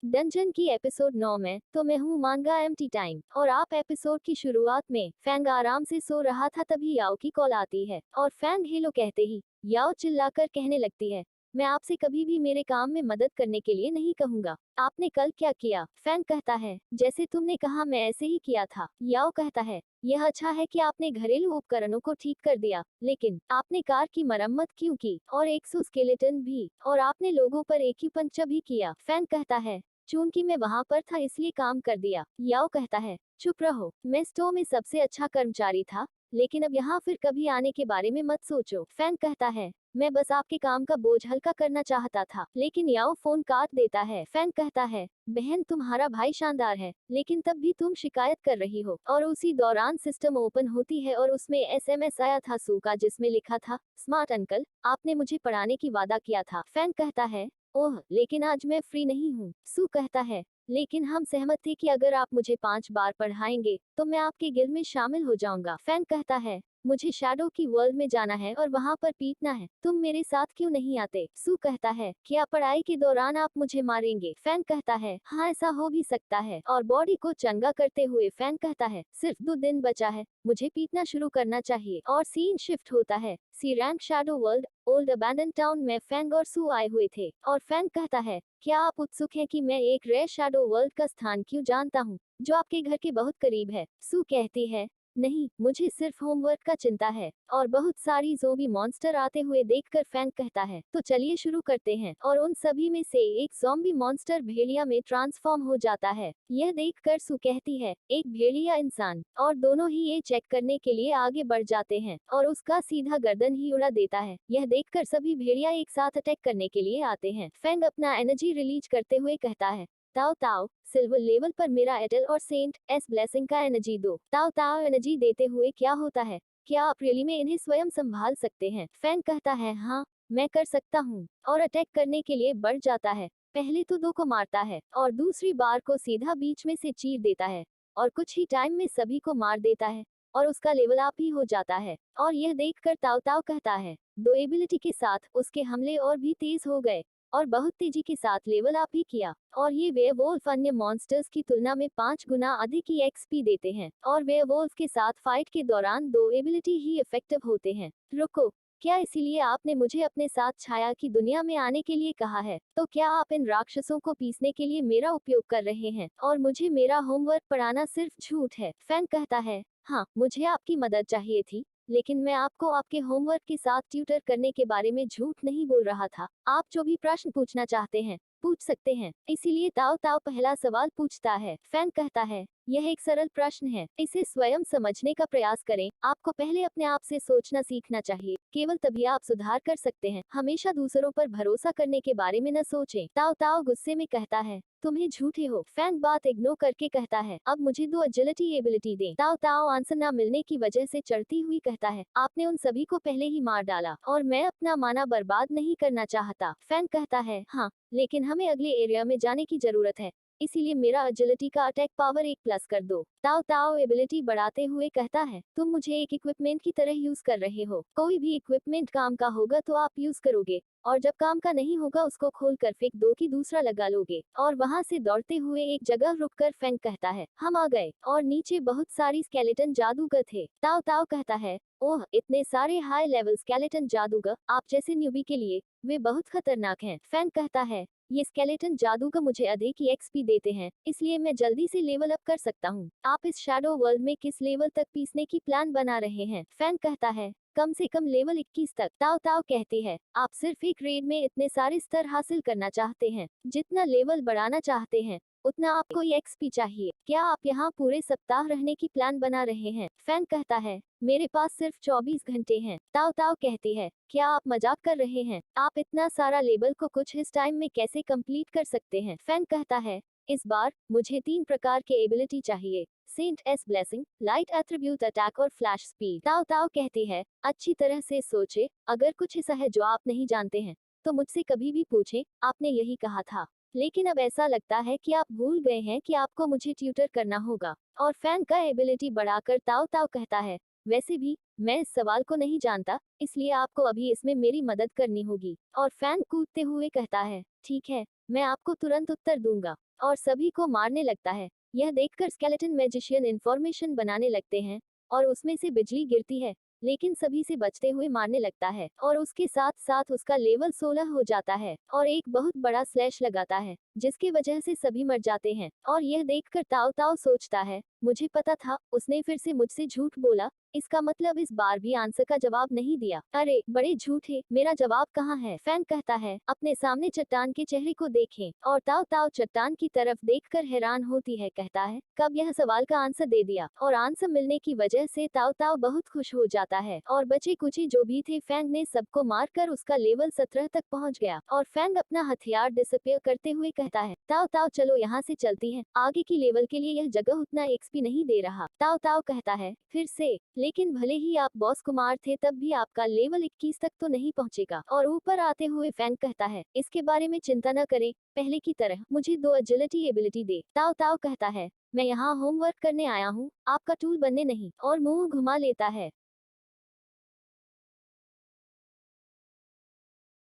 Dungeon की episode 9 में तो मैं हूँ मांगा एम्प्टी टाइम और आप एपिसोड की शुरुआत में फैंग आराम से सो रहा था तभी याओ की कॉल आती है और फैंग हेलो कहते ही याओ चिल्लाकर कहने लगती है, मैं आपसे कभी भी मेरे काम में मदद करने के लिए नहीं कहूंगा। आपने कल क्या किया? फैंग कहता है, जैसे तुमने कहा मैं ऐसे ही किया था। याओ कहता है, यह अच्छा है कि आपने घरेलू उपकरणों को ठीक कर दिया, लेकिन आपने कार की मरम्मत क्यों की और एक्सोस्केलेटन भी, और आपने लोगों पर एक्यूपंक्चर भी किया। फैंग कहता है, चूंकि मैं वहां पर था इसलिए काम कर दिया। याओ कहता है, चुप रहो, मैं स्टोर में सबसे अच्छा कर्मचारी था, लेकिन अब यहाँ फिर कभी आने के बारे में मत सोचो। फैंग कहता है, मैं बस आपके काम का बोझ हल्का करना चाहता था, लेकिन याओ फोन काट देता है। फैंग कहता है, बहन तुम्हारा भाई शानदार है, लेकिन तब भी तुम शिकायत कर रही हो। और उसी दौरान सिस्टम ओपन होती है और उसमें एसएमएस आया था सू का, जिसमें लिखा था, स्मार्ट अंकल, आपने मुझे पढ़ाने की वादा किया था। फैंग कहता है, ओह लेकिन आज मैं फ्री नहीं हूँ। सू कहता है, लेकिन हम सहमत थे कि अगर आप मुझे 5 बार पढ़ाएंगे तो मैं आपके गिल्ड में शामिल हो जाऊंगा। फैंग कहता है, मुझे शैडो की वर्ल्ड में जाना है और वहां पर पीटना है, तुम मेरे साथ क्यों नहीं आते? सू कहता है, क्या पढ़ाई के दौरान आप मुझे मारेंगे? फैंग कहता है, हाँ ऐसा हो भी सकता है। और बॉडी को चंगा करते हुए फैंग कहता है, सिर्फ 2 दिन बचा है, मुझे पीटना शुरू करना चाहिए। और सीन शिफ्ट होता है C rank shadow world old abandon town में फैंग और सू आए हुए थे। और फैंग कहता है, क्या आप उत्सुक हैं कि मैं एक रेयर शैडो वर्ल्ड का स्थान क्यों जानता हूँ जो आपके घर के बहुत करीब है? सू कहती है, नहीं, मुझे सिर्फ होमवर्क का चिंता है। और बहुत सारी ज़ोंबी मॉन्स्टर आते हुए देखकर फैंग कहता है, तो चलिए शुरू करते हैं। और उन सभी में से एक ज़ॉम्बी मॉन्स्टर भेड़िया में ट्रांसफॉर्म हो जाता है। यह देखकर सू कहती है, एक भेड़िया इंसान, और दोनों ही ये चेक करने के लिए आगे बढ़ जाते हैं और उसका सीधा गर्दन ही उड़ा देता है। यह देखकर सभी भेड़िया एक साथ अटैक करने के लिए आते हैं। फैंग अपना एनर्जी रिलीज करते हुए कहता है, ताओ ताओ, सिल्वर लेवल पर मेरा एडल और सेंट एस ब्लेसिंग का एनर्जी दो। ताओ ताओ एनर्जी देते हुए क्या होता है? क्या आप रियली में इन्हें स्वयं संभाल सकते हैं? फैंग कहता है, हाँ मैं कर सकता हूँ, और अटैक करने के लिए बढ़ जाता है। पहले तो 2 को मारता है और दूसरी बार को सीधा बीच में से चीर देता है और कुछ ही टाइम में सभी को मार देता है और उसका लेवल अप ही हो जाता है। और यह देखकर ताओ ताओ कहता है, 2 एबिलिटी के साथ उसके हमले और भी तेज हो गए और बहुत तेजी के साथ लेवल अप भी किया। और ये वेयरवुल्फ अन्य मॉन्स्टर्स की तुलना में 5 गुना अधिक ही एक्सपी देते हैं और वेयरवुल्फ के साथ फाइट के दौरान 2 एबिलिटी ही इफेक्टिव होते हैं। रुको, क्या इसीलिए आपने मुझे अपने साथ छाया की दुनिया में आने के लिए कहा है? तो क्या आप इन राक्षसों को पीसने के लिए मेरा उपयोग कर रहे हैं और मुझे मेरा होमवर्क पढ़ाना सिर्फ झूठ है? फैंग कहता है, हाँ मुझे आपकी मदद चाहिए थी, लेकिन मैं आपको आपके होमवर्क के साथ ट्यूटर करने के बारे में झूठ नहीं बोल रहा था। आप जो भी प्रश्न पूछना चाहते हैं पूछ सकते हैं। इसीलिए ताओ ताओ पहला सवाल पूछता है। फैंग कहता है, यह एक सरल प्रश्न है, इसे स्वयं समझने का प्रयास करें। आपको पहले अपने आप से सोचना सीखना चाहिए, केवल तभी आप सुधार कर सकते हैं। हमेशा दूसरों पर भरोसा करने के बारे में न सोचें। ताओ ताओ गुस्से में कहता है, तुम्हें झूठे हो। फैंग बात इग्नोर करके कहता है, अब मुझे 2 एजिलिटी एबिलिटी दें। ताओ ताओ आंसर न मिलने की वजह से चढ़ती हुई कहता है, आपने उन सभी को पहले ही मार डाला और मैं अपना माना बर्बाद नहीं करना चाहता। फैंग कहता है, हाँ लेकिन हमें अगले एरिया में जाने की जरूरत है, इसीलिए मेरा एजिलिटी का अटैक पावर 1+ कर दो। ताओ ताओ एबिलिटी बढ़ाते हुए कहता है, तुम मुझे एक इक्विपमेंट की तरह यूज कर रहे हो। कोई भी इक्विपमेंट काम का होगा तो आप यूज करोगे, और जब काम का नहीं होगा उसको खोल कर फेंक दो कि दूसरा लगा लोगे। और वहां से दौड़ते हुए एक जगह रुककर फैंग कहता है, हम आ गए, और नीचे बहुत सारी स्केलेटन जादूगर थे। ताओ ताओ कहता है, ओह इतने सारे हाई लेवल स्केलेटन जादूगर, आप जैसे न्यूबी के लिए वे बहुत खतरनाक हैं। फैंग कहता है, ये स्केलेटन जादूगर मुझे अधिक एक्सपी देते हैं, इसलिए मैं जल्दी से लेवल अप कर सकता हूँ। आप इस शैडो वर्ल्ड में किस लेवल तक पीसने की प्लान बना रहे हैं? फैंग कहता है, कम से कम लेवल 21 तक। ताओ ताओ कहती है, आप सिर्फ एक रेड में इतने सारे स्तर हासिल करना चाहते हैं, जितना लेवल बढ़ाना चाहते हैं उतना आपको एक्सपी चाहिए। क्या आप यहाँ पूरे सप्ताह रहने की प्लान बना रहे हैं? फैंग कहता है, मेरे पास सिर्फ 24 घंटे हैं। ताओ ताओ कहती है, क्या आप मजाक कर रहे हैं? आप इतना सारा लेवल को कुछ इस टाइम में कैसे कंप्लीट कर सकते हैं? फैंग कहता है, इस बार मुझे 3 प्रकार के एबिलिटी चाहिए, saint's blessing, light attribute attack और फ्लैश स्पीड। ताओ ताओ कहती है, अच्छी तरह से सोचे, अगर कुछ ऐसा है जो आप नहीं जानते हैं तो मुझसे कभी भी पूछें, आपने यही कहा था। लेकिन अब ऐसा लगता है कि आप भूल गए हैं कि आपको मुझे ट्यूटर करना होगा। और फैंग का एबिलिटी बढ़ाकर ताओ ताओ कहता है, वैसे भी मैं इस सवाल को नहीं जानता, इसलिए आपको अभी इसमें मेरी मदद करनी होगी। और फैंग कूदते हुए कहता है, ठीक है, मैं आपको तुरंत उत्तर दूंगा। और सभी को मारने लगता है। यह देखकर स्केलेटन मैजिशियन इंफॉर्मेशन बनाने लगते हैं और उसमें से बिजली गिरती है, लेकिन सभी से बचते हुए मारने लगता है और उसके साथ साथ उसका लेवल 16 हो जाता है और एक बहुत बड़ा स्लैश लगाता है, जिसकी वजह से सभी मर जाते हैं। और यह देखकर ताओ ताओ सोचता है, मुझे पता था, उसने फिर से मुझसे झूठ बोला। इसका मतलब इस बार भी आंसर का जवाब नहीं दिया। अरे बड़े झूठे, मेरा जवाब कहाँ है? फैन कहता है, अपने सामने चट्टान के चेहरे को देखें। और ताओ ताओ चट्टान की तरफ देखकर हैरान होती है, कहता है, कब यह सवाल का आंसर दे दिया। और आंसर मिलने की वजह से ताओ ताओ बहुत खुश हो जाता है और बचे कुचे जो भी थे फैंग ने सबको मारकर उसका लेवल 17 तक पहुंच गया। और फैंग अपना हथियार डिसअपियर करते हुए कहता है, ताओ ताओ चलो यहाँ से चलती है, आगे की लेवल के लिए यह जगह उतना एक्सपी नहीं दे रहा। ताओ ताओ कहता है, फिर से, लेकिन भले ही आप बॉस कुमार थे तब भी आपका लेवल 21 तक तो नहीं पहुंचेगा। और ऊपर आते हुए फैंग कहता है, इसके बारे में चिंता न करें, पहले की तरह मुझे 2 एजिलिटी एबिलिटी दे। ताओ ताओ कहता है, मैं यहाँ होमवर्क करने आया हूँ, आपका टूल बनने नहीं। और मुंह घुमा लेता है।